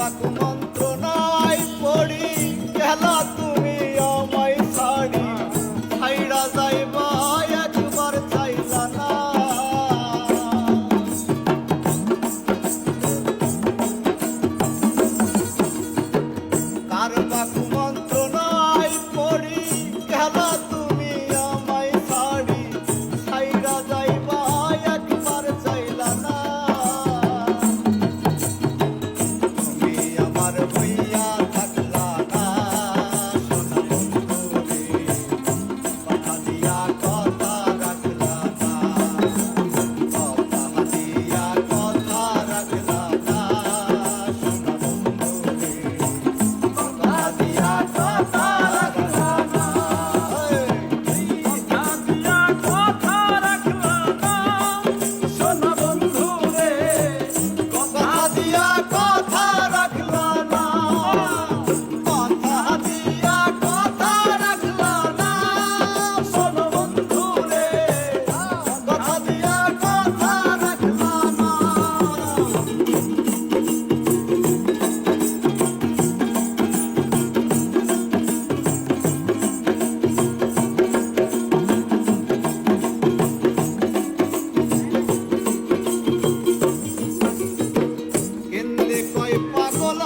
বাক মন্ত্রণায় পড়ি গেল তুমি আমায় ছাড়ি ছাইড়া যাইবা একবার চাইলা না কার বাক মন্ত্রণায় পড়ি গেল তুমি আমায় ছাড়ি ছাইড়া যাইবা একবার চাইলা না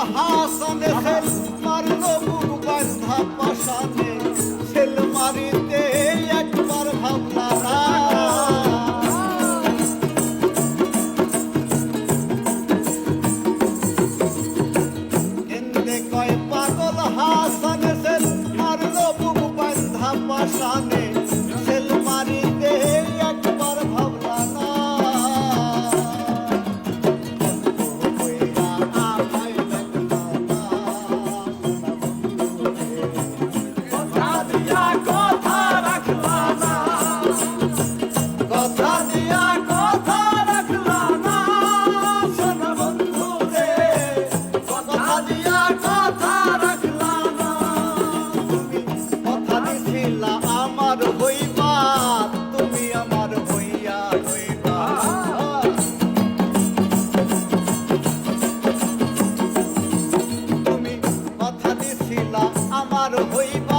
হাসানে সেল মারলো বুক বান্ধা পাশানে সেল মারিতে একবার ভাবলা না কেন্দে কয় পাগল হাসানে সেল মারলো বুক বান্ধা পাশানে সেল মারিতে একবার ভাবলা না আমার হইবা তুমি আমার হইয়া হইবা তুমি কথা দিছিলা আমার হইবা